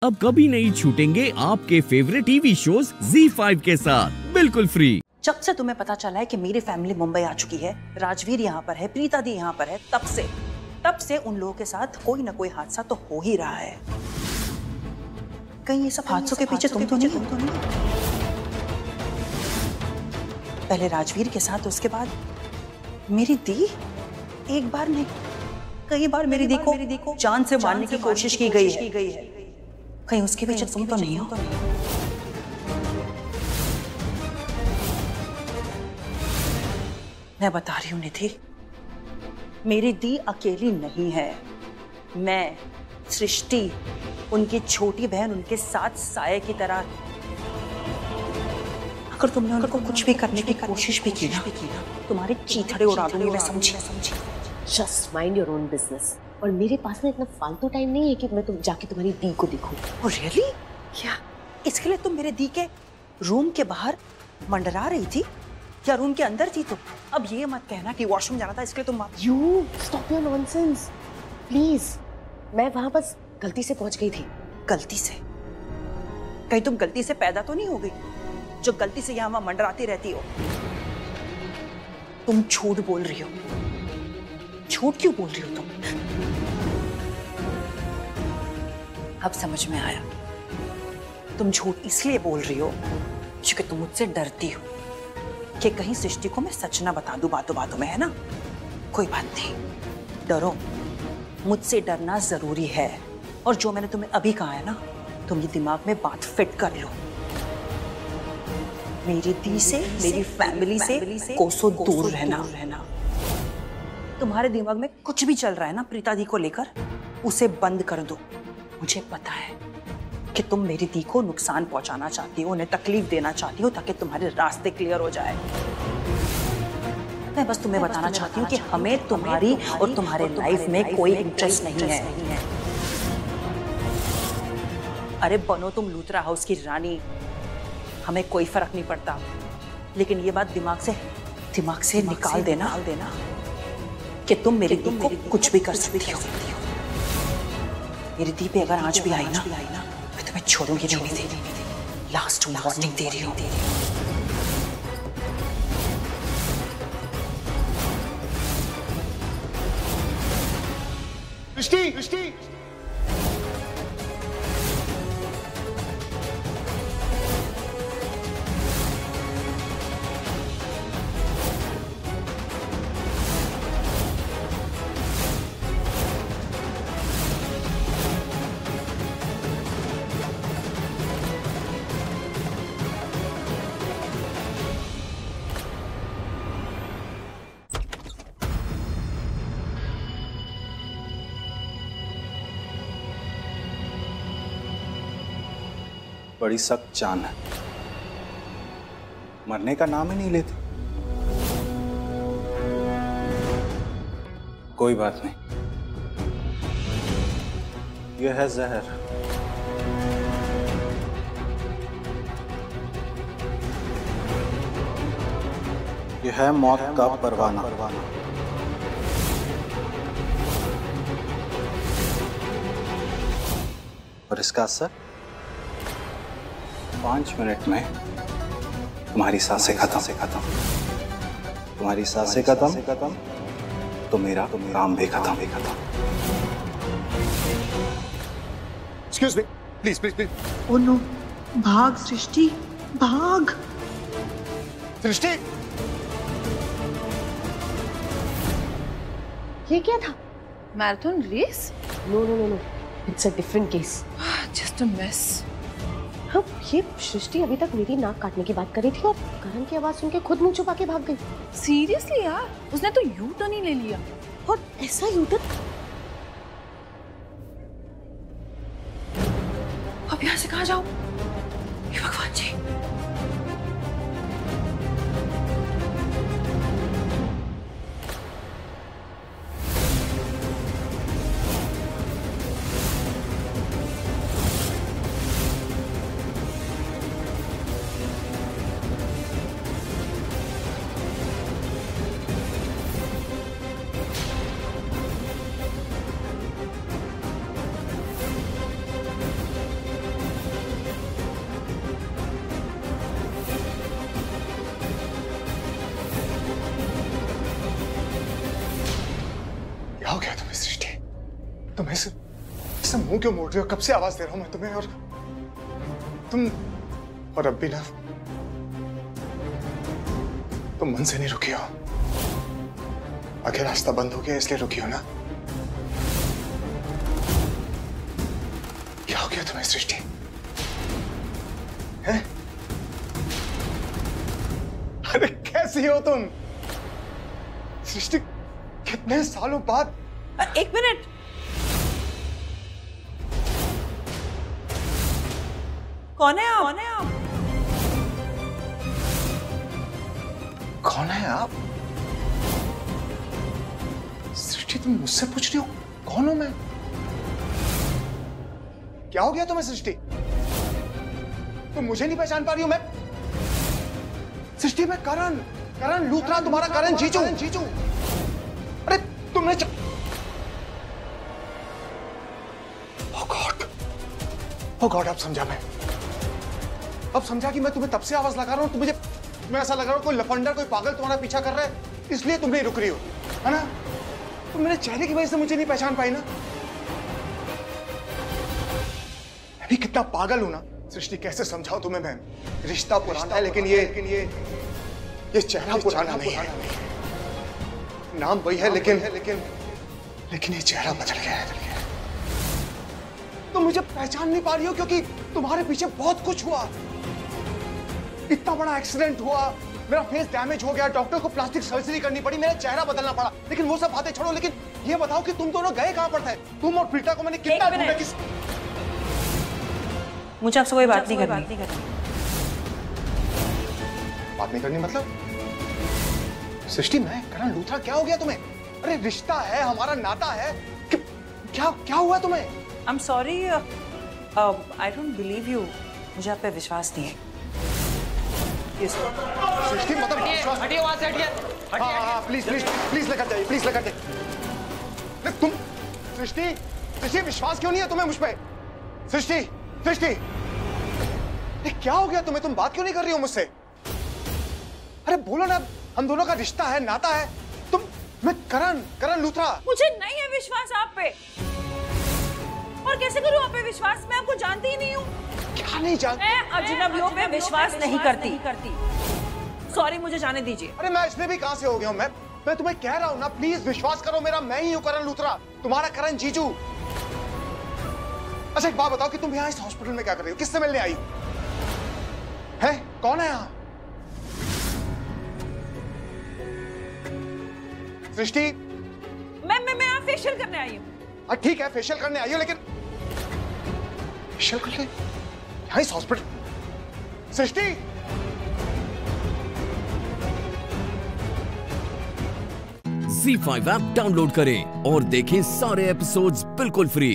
अब कभी नहीं छूटेंगे आपके फेवरेट टीवी शोज ZEE5 के साथ बिल्कुल फ्री। जब से तुम्हें पता चला है कि मेरी फैमिली मुंबई आ चुकी है, राजवीर यहाँ पर है, प्रीता दी यहाँ पर है, तब से उन लोगों के साथ कोई ना कोई हादसा तो हो ही रहा है। कहीं ये सब हादसों के पीछे तुम तो नहीं? पहले राजवीर के साथ, उसके बाद मेरी दी। एक बार नहीं, कई बार मेरी दी को जान से मारने की कोशिश की गई है। कहीं उसके पीछे तुम तो नहीं हो? मैं बता रही हूँ निधि, मेरी दी अकेली नहीं है। मैं, सृष्टि, उनकी छोटी बहन उनके साथ साये की तरह। अगर तुमने उनको कुछ भी करने की कोशिश भी की ना, तुम्हारे चीथड़े उड़ा दूंगी मैं, समझी? Just mind your own business. और मेरे पास ना इतना फालतू टाइम नहीं है कि मैं तुम जाके तुम्हारी दी को देखूं। Oh really? क्या इसके लिए तुम मेरे दी के रूम के बाहर मंडरा रही थी या रूम के अंदर थी? तुम अब ये मत कहना कि वॉशरूम जाना था इसके लिए तुम। You stop your nonsense please. मैं वहां बस गलती से पहुंच गई थी। गलती से? कहीं तुम गलती से पैदा तो नहीं हो गई जो गलती से यहाँ वहां मंडराती रहती हो? तुम झूठ बोल रही हो। झूठ क्यों बोल रही हो तुम? अब समझ में आया। तुम झूठ इसलिए बोल रही हो क्योंकि तुम मुझसे डरती हो कि कहीं सृष्टि को मैं सच ना बता दूं बातों में, है ना? कोई बात नहीं, डरो। मुझसे डरना जरूरी है। और जो मैंने तुम्हें अभी कहा है ना, तुम ये दिमाग में बात फिट कर लो। मेरी दी से, मेरी फैमिली से कोसों दूर रहना। तुम्हारे दिमाग में कुछ भी चल रहा है ना प्रीता दी को लेकर, उसे बंद कर दो। मुझे पता है कि तुम मेरी दी को नुकसान पहुंचाना चाहती हो, उन्हें तकलीफ देना चाहती हो ताकि तुम्हारे रास्ते क्लियर हो जाए। मैं बस तुम्हें बताना चाहती हूँ कि हमें तुम्हारी और तुम्हारे लाइफ में कोई इंटरेस्ट नहीं है। अरे बनो तुम लूथरा हाउस की रानी, हमें कोई फर्क नहीं पड़ता। लेकिन ये बात दिमाग से निकाल देना कि तुम मेरी दी को कुछ भी कर सकती हो। मेरी दी पे अगर आंच भी आई ना, मैं तुम्हें छोड़ूंगी नहीं। लास्ट वार्निंग दे रही हूँ। सृष्टि बड़ी सख्त जान है, मरने का नाम ही नहीं लेती। कोई बात नहीं, यह है जहर। यह है मौत का परवाना। और इसका असर 5 मिनट में तुम्हारी सांसें खत्म। तुम्हारी सांसें खत्म तो मेरा काम भी खत्म। Excuse me, please. Oh no, भाग सृष्टि, भाग। सृष्टि, ये क्या था? Marathon race? No, it's a different case. Just a mess. हाँ, ये सृष्टि अभी तक मेरी नाक काटने की बात कर रही थी और करण की आवाज सुन के खुद मुंह छुपा के भाग गई। सीरियसली यार, उसने तो यू टर्न ही ले लिया। और ऐसा यू टर्न? अब यहाँ से कहाँ जाऊं? हे भगवान जी। तुम ऐसे मुंह क्यों मोड़ रहे हो? कब से आवाज दे रहा हूं मैं तुम्हें, और तुम, और अब भी ना तुम मन से नहीं रुकी हो। आखिर रास्ता बंद हो गया इसलिए रुकी हो ना? क्या हो गया तुम्हें सृष्टि? हैं? अरे कैसी हो तुम सृष्टि? कितने सालों बाद? एक मिनट, कौन है आप? कौन है आप? सृष्टि तुम मुझसे पूछ रही हो कौन हूं मैं? क्या हो गया तुम्हें सृष्टि? तुम मुझे नहीं पहचान पा रही हो? मैं सृष्टि, मैं करण लूथरा, तुम्हारा करण जीजू। अरे तुमने ओ गॉड, अब समझा मैं। अब समझा कि मैं तुम्हें तब से आवाज लगा रहा हूं, मुझे मैं ऐसा लग रहा हूं कोई लफंडर, कोई पागल तुम्हारा पीछा कर रहा है, इसलिए तुम नहीं रुक रही हो, है ना? तुम मेरे चेहरे की वजह से मुझे नहीं पहचान पाई ना? मैं भी कितना पागल हूं ना सृष्टि, कैसे समझाऊं तुम्हें मैं? रिश्ता पुराना है लेकिन ये चेहरा पुराना नहीं है। नाम वही है लेकिन ये चेहरा बदल गया है। तुम मुझे पहचान नहीं पा रही हो क्योंकि तुम्हारे पीछे बहुत कुछ हुआ। इतना बड़ा एक्सीडेंट हुआ, मेरा फेस डैमेज हो गया, डॉक्टर को प्लास्टिक सर्जरी करनी पड़ी, मेरा चेहरा बदलना पड़ा। लेकिन वो सब बातें छोड़ो, लेकिन ये बताओ कि तुम दोनों गए कहां पर थे? तुम और प्रीता को मैंने कितना ढूंढा। मुझे आपसे कोई बात नहीं करनी। बात नहीं करनी मतलब? सृष्टि, मैं करण लूथरा, क्या हो गया तुम्हें? अरे रिश्ता है, हमारा नाता है, क्या हुआ तुम्हें? I'm sorry, I don't believe you. मुझे आप पे विश्वास नहीं है। सृष्टि, मतलब विश्वास? हटिए वहां से, हटिए। हाँ, प्लीज लेकर जाइए, प्लीज लेकर जाइए। तुम सृष्टि, विश्वास क्यों नहीं है तुम्हें मुझ पे? सृष्टि, क्या हो गया तुम्हें? तुम बात क्यों नहीं कर रही हो मुझसे? अरे बोलो ना, हम दोनों का रिश्ता है, नाता है। मैं करण लूथरा। मुझे नहीं है विश्वास आप पे। और कैसे करूं आप पे विश्वास? मैं आपको जानती ही नहीं हूँ। क्या नहीं जानती? मैं अजनबियों पे विश्वास नहीं करती। सॉरी, मुझे जाने दीजिए। अरे मैं इसलिए भी कहां से हो गया हूं? मैं तुम्हें कह रहा हूं ना, प्लीज विश्वास करो मेरा, मैं ही हूं करण लूथरा, तुम्हारा करण जीजू। अच्छा एक बात बताओ कि तुम यहाँ इस हॉस्पिटल में क्या कर रही हो? किससे मिलने आई हो? है? कौन है यहाँ? सृष्टि, मैं यहाँ फेशियल करने आई हूँ। ठीक है, फेशियल करने आई हो, लेकिन फेशियल करने यहाँ इस हॉस्पिटल? सृष्टि, ZEE5 ऐप डाउनलोड करें और देखें सारे एपिसोड्स बिल्कुल फ्री।